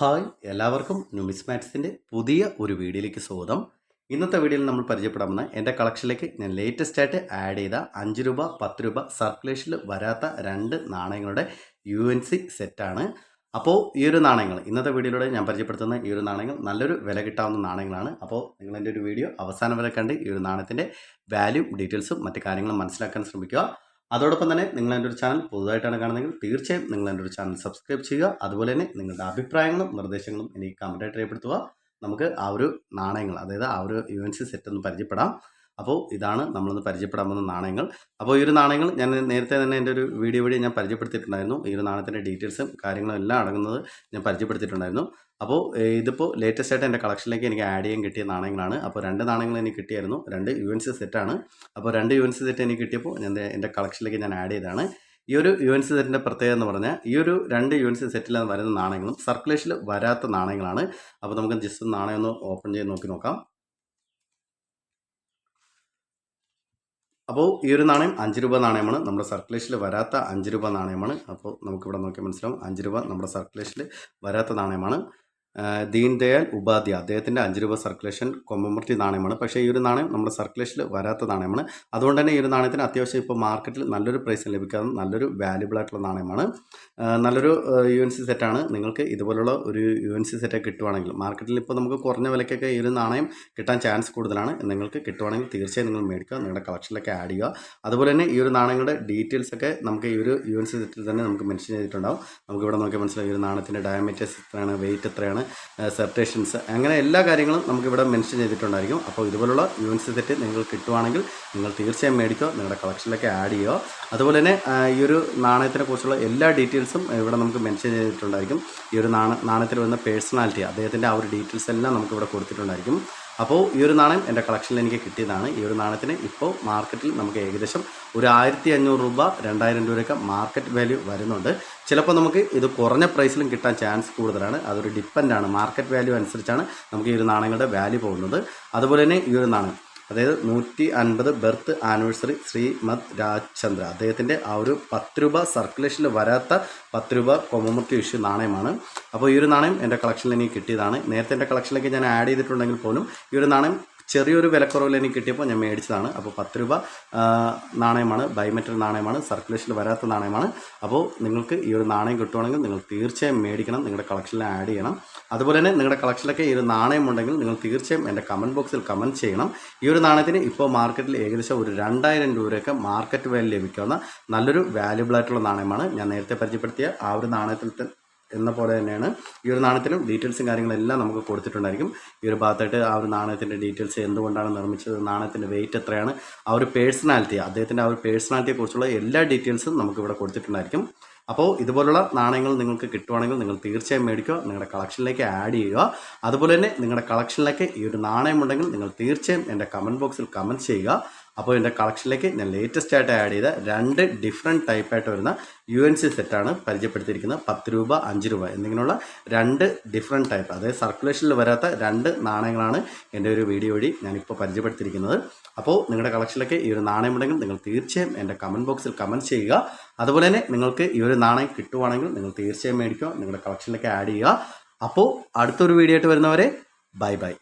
Hi എല്ലാവർക്കും ന്യൂമിസ്മാറ്റിക്സിൻ്റെ പുതിയ ഒരു വീഡിയോയിലേക്ക് സ്വാഗതം. ഇന്നത്തെ വീഡിയോയിൽ നമ്മൾ പരിചയപ്പെടാമെന്ന് എൻ്റെ കളക്ഷനിലേക്ക് ഞാൻ ലേറ്റസ്റ്റ് ആയിട്ട് ആഡ് ചെയ്ത 5 രൂപ 10 രൂപ സർക്കുലേഷനിൽ വരാത്ത 2 നാണയങ്ങളുടെ UNC സെറ്റാണ്. അപ്പോൾ ഈ ഒരു നാണയങ്ങൾ ഇന്നത്തെ വീഡിയോയിലൂടെ ഞാൻ പരിചയപ്പെടുത്തുന്ന ഈ ഒരു നാണയങ്ങൾ നല്ലൊരു വില കിട്ടാവുന്ന നാണയങ്ങളാണ്. അപ്പോൾ നിങ്ങൾ എൻ്റെ ഒരു വീഡിയോ അവസാനം വരെ കണ്ട് ഈ ഒരു നാണയത്തിൻ്റെ വാല്യൂ ഡീറ്റെയിൽസും മറ്റു കാര്യങ്ങളും മനസ്സിലാക്കാൻ ശ്രമിക്കുക. അതോടൊപ്പം തന്നെ നിങ്ങൾ എൻ്റെ ഒരു ചാനൽ പുതുതായിട്ടാണ് കാണുന്നതെങ്കിൽ തീർച്ചയായും നിങ്ങൾ എൻ്റെ ഒരു ചാനൽ സബ്സ്ക്രൈബ് ചെയ്യുക. അതുപോലെ തന്നെ നിങ്ങളുടെ അഭിപ്രായങ്ങളും നിർദ്ദേശങ്ങളും എനിക്ക് കമൻറ്റായിട്ട് രേഖപ്പെടുത്തുക. നമുക്ക് ആ ഒരു നാണയങ്ങൾ, അതായത് ആ ഒരു UNC സെറ്റ് ഒന്ന് പരിചയപ്പെടാം. അപ്പോൾ ഇതാണ് നമ്മളിന്ന് പരിചയപ്പെടാൻ പോകുന്ന നാണയങ്ങൾ. അപ്പോൾ ഈ ഒരു നാണയങ്ങൾ ഞാൻ നേരത്തെ തന്നെ എൻ്റെ ഒരു വീഡിയോ വഴി ഞാൻ പരിചയപ്പെടുത്തിയിട്ടുണ്ടായിരുന്നു. ഈ ഒരു നാണയത്തിൻ്റെ ഡീറ്റെയിൽസും കാര്യങ്ങളും എല്ലാം അടങ്ങുന്നത് ഞാൻ പരിചയപ്പെടുത്തിയിട്ടുണ്ടായിരുന്നു. അപ്പോൾ ഇതിപ്പോൾ ലേറ്റസ്റ്റ് ആയിട്ട് എൻ്റെ കളക്ഷനിലേക്ക് എനിക്ക് ആഡ് ചെയ്യാൻ കിട്ടിയ നാണയങ്ങളാണ്. അപ്പോൾ 2 നാണയങ്ങൾ എനിക്ക് കിട്ടിയായിരുന്നു. 2 UNC സെറ്റാണ്. അപ്പോൾ 2 UNC സെറ്റ് എനിക്ക് കിട്ടിയപ്പോൾ എൻ്റെ കളക്ഷനിലേക്ക് ഞാൻ ആഡ് ചെയ്തതാണ്. ഈ ഒരു UNC സെറ്റിൻ്റെ പ്രത്യേകത എന്ന് പറഞ്ഞാൽ ഈ ഒരു 2 UNC സെറ്റിൽ വരുന്ന നാണയങ്ങളും സർക്കുലേഷനിൽ വരാത്ത നാണയങ്ങളാണ്. അപ്പോൾ നമുക്ക് ജസ്റ്റ് നാണയം ഒന്ന് ഓപ്പൺ ചെയ്ത് നോക്കാം. അപ്പോൾ ഈ ഒരു നാണയം 5 രൂപ നാണയമാണ്. നമ്മുടെ സർക്കുലേഷനിൽ വരാത്ത 5 രൂപ നാണയമാണ്. അപ്പോൾ നമുക്കിവിടെ നോക്കിയാൽ മനസ്സിലാവും 5 രൂപ നമ്മുടെ സർക്കുലേഷനിൽ വരാത്ത നാണയമാണ്. ദീൻ ദയാൽ ഉപാധ്യായ അദ്ദേഹത്തിൻ്റെ 5 രൂപ സർക്കുലേഷൻ കൊമമോറേറ്റീവ് നാണയമാണ്. പക്ഷേ ഈ ഒരു നാണയം നമ്മുടെ സർക്കുലേഷനിൽ വരാത്ത നാണയമാണ്. അതുകൊണ്ട് തന്നെ ഈ ഒരു നാണയത്തിന് അത്യാവശ്യം ഇപ്പോൾ മാർക്കറ്റിൽ നല്ലൊരു പ്രൈസിന് ലഭിക്കാവുന്ന നല്ലൊരു വാല്യുബിൾ ആയിട്ടുള്ള നാണയമാണ്. നല്ലൊരു UNC സെറ്റാണ്. നിങ്ങൾക്ക് ഇതുപോലുള്ള ഒരു UNC സെറ്റ് കിട്ടുവാണെങ്കിൽ മാർക്കറ്റിൽ ഇപ്പോൾ നമുക്ക് കുറഞ്ഞ വിലയ്ക്കൊക്കെ ഈ ഒരു നാണയം കിട്ടാൻ ചാൻസ് കൂടുതലാണ്. നിങ്ങൾക്ക് കിട്ടുവാണെങ്കിൽ തീർച്ചയായും നിങ്ങൾ മേടിക്കുക, നിങ്ങളുടെ കളക്ഷനിലൊക്കെ ആഡ് ചെയ്യുക. അതുപോലെ തന്നെ ഈ ഒരു നാണയങ്ങളുടെ ഡീറ്റെയിൽസ് ഒക്കെ നമുക്ക് ഈ ഒരു UNC സെറ്റിൽ തന്നെ നമുക്ക് മെൻഷൻ ചെയ്തിട്ടുണ്ടാവും. നമുക്കിവിടെ നോക്കിയാൽ മനസ്സിലായി ഈ ഒരു നാണയത്തിൻ്റെ ഡയമീറ്റേഴ്സ് എത്രയാണ്, വെയിറ്റ് എത്രയാണ്, സെർട്ടേഷൻസ്, അങ്ങനെ എല്ലാ കാര്യങ്ങളും നമുക്കിവിടെ മെൻഷൻ ചെയ്തിട്ടുണ്ടായിരിക്കും. അപ്പോൾ ഇതുപോലുള്ള UNC സെറ്റ് നിങ്ങൾ കിട്ടുവാണെങ്കിൽ നിങ്ങൾ തീർച്ചയായും മേടിക്കുക, നിങ്ങളുടെ കളക്ഷനിലൊക്കെ ആഡ് ചെയ്യുക. അതുപോലെ തന്നെ ഈ ഒരു നാണയത്തിനെ കുറിച്ചുള്ള എല്ലാ ഡീറ്റെയിൽസും ഇവിടെ നമുക്ക് മെൻഷൻ ചെയ്തിട്ടുണ്ടായിരിക്കും. ഈ ഒരു നാണയത്തിൽ വരുന്ന പേഴ്സണാലിറ്റി, അദ്ദേഹത്തിൻ്റെ ആ ഒരു ഡീറ്റെയിൽസ് എല്ലാം നമുക്കിവിടെ കൊടുത്തിട്ടുണ്ടായിരിക്കും. അപ്പോൾ ഈ ഒരു നാണയം എൻ്റെ കളക്ഷനിൽ എനിക്ക് കിട്ടിയതാണ്. ഈ ഒരു നാണയത്തിന് ഇപ്പോൾ മാർക്കറ്റിൽ നമുക്ക് ഏകദേശം ഒരു 1500 രൂപ 2000 രൂപയൊക്കെ മാർക്കറ്റ് വാല്യൂ വരുന്നുണ്ട്. ചിലപ്പോൾ നമുക്ക് ഇത് കുറഞ്ഞ പ്രൈസിലും കിട്ടാൻ ചാൻസ് കൂടുതലാണ്. അതൊരു ഡിപ്പെൻഡാണ്, മാർക്കറ്റ് വാല്യൂ അനുസരിച്ചാണ് നമുക്ക് ഈ ഒരു നാണയങ്ങളുടെ വാല്യൂ പോകുന്നത്. അതുപോലെ തന്നെ ഈ ഒരു നാണയം, അതായത് 150 ബർത്ത് ആനിവേഴ്സറി ശ്രീമദ് രാജ്ചന്ദ്ര അദ്ദേഹത്തിൻ്റെ ആ ഒരു 10 രൂപ സർക്കുലേഷനിൽ വരാത്ത 10 രൂപ കൊമമോറേറ്റീവ് ഇഷ്യൂ നാണയമാണ്. അപ്പോൾ ഈ ഒരു നാണയം എൻ്റെ കളക്ഷനിൽ എനിക്ക് കിട്ടിയതാണ്. നേരത്തെ എൻ്റെ കളക്ഷനിലേക്ക് ഞാൻ ആഡ് ചെയ്തിട്ടുണ്ടെങ്കിൽ പോലും ഈ ഒരു നാണയം ചെറിയൊരു വിലക്കുറവിൽ എനിക്ക് കിട്ടിയപ്പോൾ ഞാൻ മേടിച്ചതാണ്. അപ്പോൾ 10 രൂപ നാണയമാണ്, ബൈമെറ്റൽ നാണയമാണ്, സർക്കുലേഷനിൽ വരാത്ത നാണയമാണ്. അപ്പോൾ നിങ്ങൾക്ക് ഈ ഒരു നാണയം കിട്ടുവാണെങ്കിൽ നിങ്ങൾ തീർച്ചയായും മേടിക്കണം, നിങ്ങളുടെ കളക്ഷനിൽ ആഡ് ചെയ്യണം. അതുപോലെ തന്നെ നിങ്ങളുടെ കളക്ഷനിലൊക്കെ ഈ ഒരു നാണയം ഉണ്ടെങ്കിൽ നിങ്ങൾ തീർച്ചയായും എൻ്റെ കമൻറ്റ് ബോക്സിൽ കമൻറ്റ് ചെയ്യണം. ഈ ഒരു നാണയത്തിന് ഇപ്പോൾ മാർക്കറ്റിൽ ഏകദേശം ഒരു 2000 രൂപയൊക്കെ മാർക്കറ്റ് വാല്യൂ ലഭിക്കാവുന്ന നല്ലൊരു വാല്യുബിൾ ആയിട്ടുള്ള നാണയമാണ്. ഞാൻ നേരത്തെ പരിചയപ്പെടുത്തിയ ആ ഒരു നാണയത്തിൽ എന്ന പോലെ തന്നെയാണ് ഈ ഒരു നാണയത്തിലും ഡീറ്റെയിൽസും കാര്യങ്ങളെല്ലാം നമുക്ക് കൊടുത്തിട്ടുണ്ടായിരിക്കും. ഈ ഒരു ഭാഗത്തായിട്ട് ആ ഒരു നാണയത്തിൻ്റെ ഡീറ്റെയിൽസ്, എന്തുകൊണ്ടാണ് നിർമ്മിച്ചത്, നാണയത്തിൻ്റെ വെയിറ്റ് എത്രയാണ്, ആ ഒരു പേഴ്സണാലിറ്റി, അദ്ദേഹത്തിൻ്റെ ആ ഒരു പേഴ്സണാലിറ്റിയെക്കുറിച്ചുള്ള എല്ലാ ഡീറ്റെയിൽസും നമുക്കിവിടെ കൊടുത്തിട്ടുണ്ടായിരിക്കും. അപ്പോൾ ഇതുപോലുള്ള നാണയങ്ങൾ നിങ്ങൾക്ക് കിട്ടുവാണെങ്കിൽ നിങ്ങൾ തീർച്ചയായും മേടിക്കുക, നിങ്ങളുടെ കളക്ഷനിലേക്ക് ആഡ് ചെയ്യുക. അതുപോലെ തന്നെ നിങ്ങളുടെ കളക്ഷനിലേക്ക് ഈ ഒരു നാണയമുണ്ടെങ്കിൽ നിങ്ങൾ തീർച്ചയായും എൻ്റെ കമൻറ്റ് ബോക്സിൽ കമൻറ്റ് ചെയ്യുക. അപ്പോൾ എൻ്റെ കളക്ഷനിലേക്ക് ഞാൻ ലേറ്റസ്റ്റ് ആയിട്ട് ആഡ് ചെയ്ത 2 ഡിഫറെൻറ്റ് ടൈപ്പായിട്ട് വരുന്ന UNC സെറ്റാണ് പരിചയപ്പെടുത്തിയിരിക്കുന്നത്. 10 രൂപ 5 രൂപ എന്നിങ്ങനെയുള്ള 2 ഡിഫറെൻറ്റ് ടൈപ്പ്, അതായത് സർക്കുലേഷനിൽ വരാത്ത 2 നാണയങ്ങളാണ് എൻ്റെ ഒരു വീഡിയോ വഴി ഞാനിപ്പോൾ പരിചയപ്പെടുത്തിയിരിക്കുന്നത്. അപ്പോൾ നിങ്ങളുടെ കളക്ഷനിലേക്ക് ഈ ഒരു നാണയമുണ്ടെങ്കിൽ നിങ്ങൾ തീർച്ചയായും എൻ്റെ കമൻറ്റ് ബോക്സിൽ കമൻറ്റ് ചെയ്യുക. അതുപോലെ തന്നെ നിങ്ങൾക്ക് ഈ ഒരു നാണയം കിട്ടുവാണെങ്കിൽ നിങ്ങൾ തീർച്ചയായും മേടിക്കുക, നിങ്ങളുടെ കളക്ഷനിലേക്ക് ആഡ് ചെയ്യുക. അപ്പോൾ അടുത്തൊരു വീഡിയോ ആയിട്ട് വരുന്നവരെ ബൈ ബൈ.